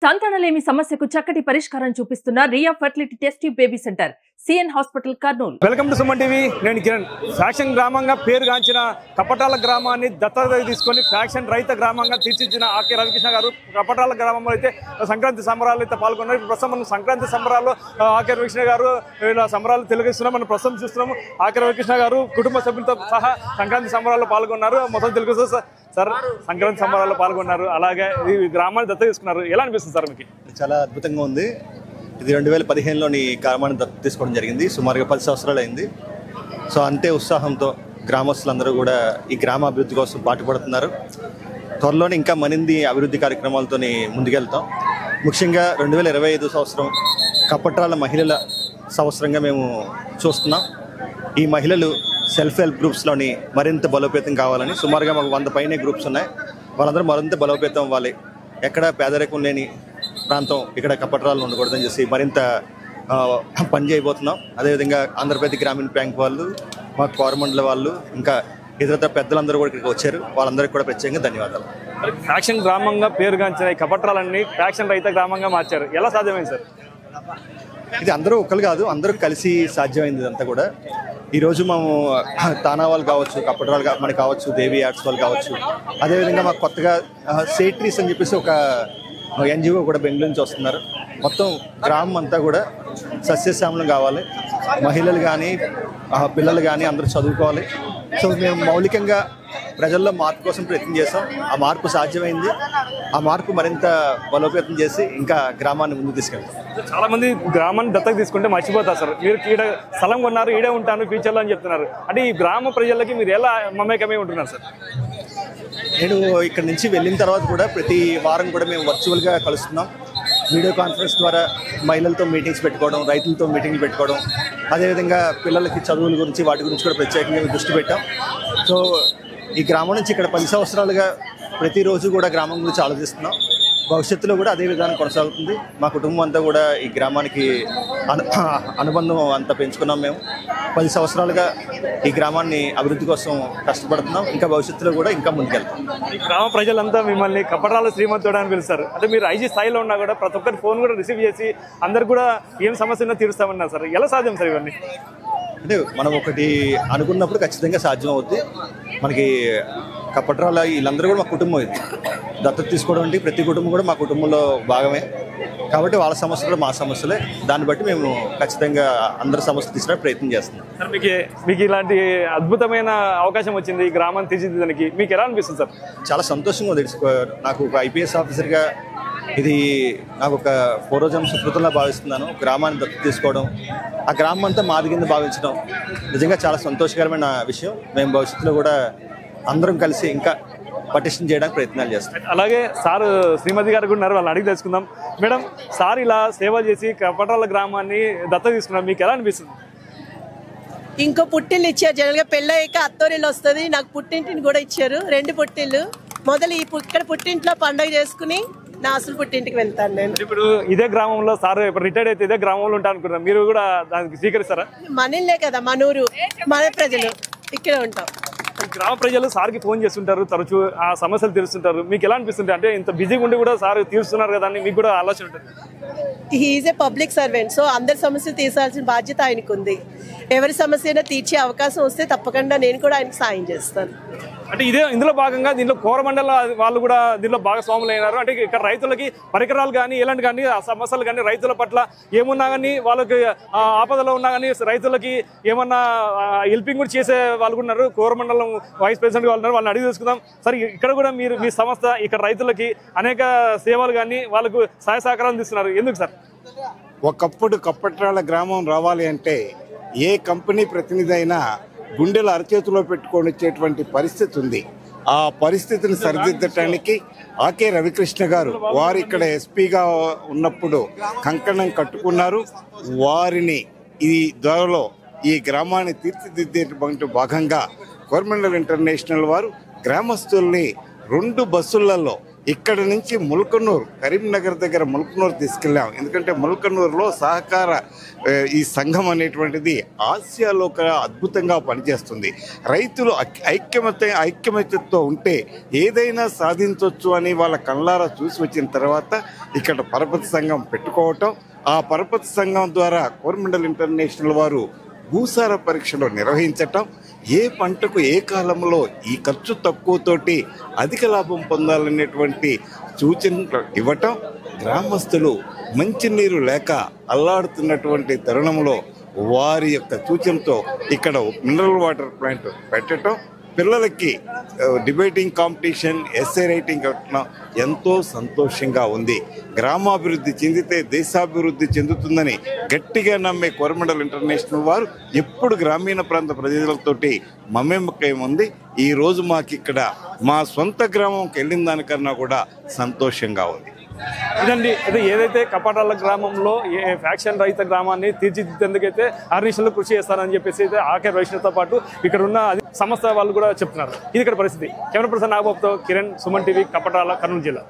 సంతానలేమి సమస్యకు చక్కటి పరిష్కారం చూపిస్తున్న Ria fertility test tube baby centre CN hospital Kurnool. Welcome to Suman TV. నేను కిరణ్. ఫ్యాక్షన్ గ్రామంగా పేరుగాంచిన కపటాల గ్రామాన్ని దత్తత తీసుకొని ఫ్యాక్షన్ రైత గ్రామంగా తీర్చిదిద్దిన ఆకే రవికృష్ణ గారు కపటాల గ్రామంలో అయితే సంక్రాంతి సంబరాలు అయితే పాల్గొన్నారు. ఇప్పుడు ప్రస్తుతం మనం సంక్రాంతి సంబరాల్లో ఆకే రవికృష్ణ గారు ఇలా సంబరాలు తెలుగుస్తున్నాం. మనం ప్రస్తుతం చూస్తున్నాము ఆకే రవికృష్ణ గారు కుటుంబ సభ్యులతో సహా సంక్రాంతి సంబరాల్లో పాల్గొన్నారు. మొత్తం తెలుగు సార్ సంక్రాంతి సంబరాల్లో పాల్గొన్నారు. అలాగే ఈ గ్రామాన్ని దత్త తీసుకున్నారు. ఎలా అనిపిస్తుంది సార్ మీకు? చాలా అద్భుతంగా ఉంది. ఇది 2015లోని గ్రామాన్ని దత్త తీసుకోవడం జరిగింది. సుమారుగా 10 సంవత్సరాలు అయింది. సో అంతే ఉత్సాహంతో గ్రామస్తులందరూ కూడా ఈ గ్రామ అభివృద్ధి కోసం పాటుపడుతున్నారు. త్వరలోనే ఇంకా మరిన్ని అభివృద్ధి కార్యక్రమాలతో ముందుకెళ్తాం. ముఖ్యంగా 2025 సంవత్సరం కపట్రాల మహిళల సంవత్సరంగా మేము చూస్తున్నాం. ఈ మహిళలు సెల్ఫ్ హెల్ప్ గ్రూప్స్లోని మరింత బలోపేతం కావాలని సుమారుగా మాకు 100 పైనే గ్రూప్స్ ఉన్నాయి. వాళ్ళందరూ మరింత బలోపేతం అవ్వాలి. ఎక్కడ పేదరికం లేని ప్రాంతం ఇక్కడ కపట్రాలు ఉండకూడదని చేసి మరింత పని చేయబోతున్నాం. అదేవిధంగా ఆంధ్రప్రదేశ్ గ్రామీణ బ్యాంక్ వాళ్ళు, మా కోరమండల వాళ్ళు, ఇంకా ఇతర పెద్దలందరూ కూడా ఇక్కడికి వచ్చారు. వాళ్ళందరికీ కూడా ప్రత్యేకంగా ధన్యవాదాలు. ఫ్యాక్షన్ గ్రామంగా పేరుగాంచిన ఈ కపట్రాలన్నీ ఫ్యాక్షన్ రైత గ్రామంగా మార్చారు. ఎలా సాధ్యమైంది సార్? ఇది అందరూ ఒకరు కాదు, అందరూ కలిసి సాధ్యమైంది. ఇదంతా కూడా ఈరోజు మేము తానా వాళ్ళు కావచ్చు, కప్పట్రాలు మనకి కావచ్చు, దేవి ఆర్ట్స్ వాళ్ళు కావచ్చు, అదేవిధంగా మాకు కొత్తగా సేట్రీస్ అని చెప్పేసి ఒక ఎన్జిఓ కూడా బెంగళూరు నుంచి వస్తున్నారు. మొత్తం గ్రామం అంతా కూడా సస్యశ్యామలం కావాలి. మహిళలు కానీ పిల్లలు కానీ అందరూ చదువుకోవాలి. సో మేము మౌలికంగా ప్రజల్లో మార్పు కోసం ప్రయత్నం చేసాం. ఆ మార్పు సాధ్యమైంది. ఆ మార్పు మరింత బలోపేతం చేసి ఇంకా గ్రామాన్ని ముందుకు తీసుకెళ్తాం. చాలా మంది గ్రామాన్ని దత్తత తీసుకుంటే మర్చిపోతారు సార్. మీరు ఈడ స్థలం కొన్నారు, ఈడే ఉంటాను ఫ్యూచర్లో అని చెప్తున్నారు. అంటే ఈ గ్రామ ప్రజలకి మీరు ఎలా మమేకమై ఉంటున్నారు సార్? నేను ఇక్కడ నుంచి వెళ్ళిన తర్వాత కూడా ప్రతి వారం కూడా మేము వర్చువల్గా కలుస్తున్నాం. వీడియో కాన్ఫరెన్స్ ద్వారా మహిళలతో మీటింగ్స్ పెట్టుకోవడం, రైతులతో మీటింగ్లు పెట్టుకోవడం, అదేవిధంగా పిల్లలకి చదువుల గురించి వాటి గురించి కూడా ప్రత్యేకంగా దృష్టి పెట్టాం. సో ఈ గ్రామం నుంచి ఇక్కడ 10 సంవత్సరాలుగా ప్రతిరోజు కూడా గ్రామం గురించి ఆలోచిస్తున్నాం. భవిష్యత్తులో కూడా అదే విధానం కొనసాగుతుంది. మా కుటుంబం అంతా కూడా ఈ గ్రామానికి అనుబంధం అంతా పెంచుకున్నాం. మేము 10 సంవత్సరాలుగా ఈ గ్రామాన్ని అభివృద్ధి కోసం కష్టపడుతున్నాం. ఇంకా భవిష్యత్తులో కూడా ఇంకా ముందుకెళ్తాం. ఈ గ్రామ ప్రజలంతా మిమ్మల్ని కపట్రాల శ్రీమంతుడు అని పిలుస్తారు. అంటే మీరు ఐజీ స్థాయిలో ఉన్నా కూడా ప్రతి ఒక్కరి ఫోన్ కూడా రిసీవ్ చేసి అందరు కూడా ఏం సమస్య ఉన్నా తీరుస్తామన్నారు సార్. ఎలా సాధ్యం సార్ ఇవన్నీ? అంటే మనం ఒకటి అనుకున్నప్పుడు ఖచ్చితంగా సాధ్యం అవుతుంది. మనకి కపట్రాల వీళ్ళందరూ కూడా మా కుటుంబం. ఇది దత్తత తీసుకోవడం అంటే ప్రతి కుటుంబం కూడా మా కుటుంబంలో భాగమే. కాబట్టి వాళ్ళ సమస్యలు కూడా మా సమస్యలే. దాన్ని బట్టి మేము ఖచ్చితంగా అందరి సమస్యలు తీసుకోవడానికి ప్రయత్నం చేస్తున్నాం. సార్ మీకు ఇలాంటి అద్భుతమైన అవకాశం వచ్చింది ఈ గ్రామాన్ని తీర్చిదిద్దడానికి, మీకు ఎలా అనిపిస్తుంది సార్? చాలా సంతోషంగా తెలుసుకో. నాకు ఒక ఐపీఎస్ ఆఫీసర్గా ఇది నాకు ఒక పూర్వజన్మ సుకృతంగా భావిస్తున్నాను. గ్రామాన్ని దత్తత తీసుకోవడం, ఆ గ్రామం అంతా మాది కింద భావించడం నిజంగా చాలా సంతోషకరమైన విషయం. మేము భవిష్యత్తులో కూడా అందరం కలిసి ఇంకా పటిష్టం చేయడానికి ప్రయత్నాలు చేస్తాం. అలాగే సార్ శ్రీమతి గారు కూడా ఉన్నారు, వాళ్ళని అడిగి తెలుసుకుందాం. మేడం, సార్ ఇలా సేవ చేసి కపట్రాల గ్రామాన్ని దత్తత తీసుకున్నారు, మీకు ఎలా అనిపిస్తుంది? ఇంకో పుట్టిల్లు ఇచ్చారు. జనరల్గా పెళ్ళయ్యాక అత్తోరిల్లు వస్తుంది. నాకు పుట్టింటిని కూడా ఇచ్చారు, 2 పుట్టిల్లు. మొదలు ఇక్కడ పుట్టింట్లో పండుగ చేసుకుని నా అసలు పుట్టింటికి వెళ్తాను నేను. ఇప్పుడు ఇదే గ్రామంలో సార్ ఇప్పుడు రిటైర్డ్ అయితే ఇదే గ్రామంలో ఉంటాను అనుకున్నాను, మీరు కూడా దానికి స్వీకరిస్తారా? మనలే కదా, మనూరు, మన ప్రజలు ఇక్కడే ఉంటాం. గ్రామ ప్రజలు సార్కి ఫోన్ చేస్తుంటారు, తరచూ ఆ సమస్యలు తీరుస్తుంటారు. మీకు ఎలా అనిపిస్తుంది? అంటే ఇంత బిజీగా ఉండి కూడా సార్ తీరుస్తున్నారు కదా అని మీకు కూడా ఆలోచన ఉంటుంది. హీఈస్ ఏ పబ్లిక్ సర్వెంట్. సో అందరి సమస్యలు తీర్చాల్సిన బాధ్యత ఆయనకు ఉంది. ఎవరి సమస్య అయినా తీర్చే అవకాశం వస్తే తప్పకుండా నేను కూడా ఆయనకు సాయం చేస్తాను. అంటే ఇందులో భాగంగా దీనిలో కోరమండల వాళ్ళు కూడా దీనిలో భాగస్వాములు అయినారు. అంటే ఇక్కడ రైతులకి పరికరాలు కానీ ఎలాంటి కానీ ఆ సమస్యలు కానీ రైతుల పట్ల ఏమున్నా కానీ వాళ్ళకి ఆపదలో ఉన్నా కానీ రైతులకి ఏమన్నా హెల్పింగ్ కూడా చేసే వాళ్ళు ఉన్నారు. కోరమండలం వైస్ ప్రెసిడెంట్ వాళ్ళు ఉన్నారు, వాళ్ళని అడిగి తెలుసుకుందాం. సార్, ఇక్కడ కూడా మీరు మీ సంస్థ ఇక్కడ రైతులకి అనేక సేవలు కానీ వాళ్ళకు సహాయ సహకారాలు తీస్తున్నారు, ఎందుకు సార్? ఒకప్పుడు కప్పట్రాల గ్రామం రావాలి అంటే ఏ కంపెనీ ప్రతినిధి అయినా గుండెలు అరచేతిలో పెట్టుకొని వచ్చేటువంటి పరిస్థితి ఉంది. ఆ పరిస్థితిని సరిదిద్దటానికి ఆకే రవికృష్ణ గారు వారు ఇక్కడ ఎస్పీగా ఉన్నప్పుడు కంకణం కట్టుకున్నారు. వారిని ఈ త్వరలో ఈ గ్రామాన్ని తీర్చిదిద్దేటువంటి భాగంగా కోరమండల్ ఇంటర్నేషనల్ వారు గ్రామస్తుల్ని 2 బస్సులలో ఇక్కడ నుంచి ముల్కనూరు, కరీంనగర్ దగ్గర ముల్కనూరు తీసుకెళ్ళాం. ఎందుకంటే ముల్కనూరులో సహకార ఈ సంఘం అనేటువంటిది ఆసియాలో అద్భుతంగా పనిచేస్తుంది. రైతులు ఐక్యమత్యంతో ఉంటే ఏదైనా సాధించవచ్చు అని వాళ్ళ కళ్ళారా చూసి వచ్చిన తర్వాత ఇక్కడ పరపతి సంఘం పెట్టుకోవటం, ఆ పరపతి సంఘం ద్వారా కోరమండల్ ఇంటర్నేషనల్ వారు భూసార పరీక్షలు నిర్వహించటం, ఏ పంటకు ఏ కాలంలో ఈ ఖర్చు తక్కువతోటి అధిక లాభం పొందాలనేటువంటి సూచనలు ఇవ్వటం, గ్రామస్తులు మంచినీరు లేక అల్లాడుతున్నటువంటి తరుణంలో వారి యొక్క సూచనతో ఇక్కడ మినరల్ వాటర్ ప్లాంట్ పెట్టడం, పిల్లలకి డిబేటింగ్ కాంపిటీషన్, ఎస్ఏ రైటింగ్ కట్టడం ఎంతో సంతోషంగా ఉంది. గ్రామాభివృద్ధి చెందితే దేశాభివృద్ధి చెందుతుందని గట్టిగా నమ్మే కోరమండల్ ఇంటర్నేషనల్ వారు ఎప్పుడు గ్రామీణ ప్రాంత ప్రజలతోటి మమేకం ఉంది. ఈ రోజు మాకు ఇక్కడ మా సొంత గ్రామంకి వెళ్ళిన దానికన్నా కూడా సంతోషంగా ఉంది. ఇదండి అయితే ఏదైతే కపటాల గ్రామంలో ఫ్యాక్షన్ రహిత గ్రామాన్ని తీర్చిదిద్దేందుకైతే ఆర్నిషన్లు కృషి చేస్తారని చెప్పేసి అయితే ఆకే రవిష్ణతో పాటు ఇక్కడ ఉన్న సంస్థ వాళ్ళు కూడా చెప్తున్నారు. ఇది ఇక్కడ పరిస్థితి. కెమెరా పర్సన్ నాగబాబుతో కిరణ్, సుమన్ టీవీ, కపటాల, కర్నూలు జిల్లా.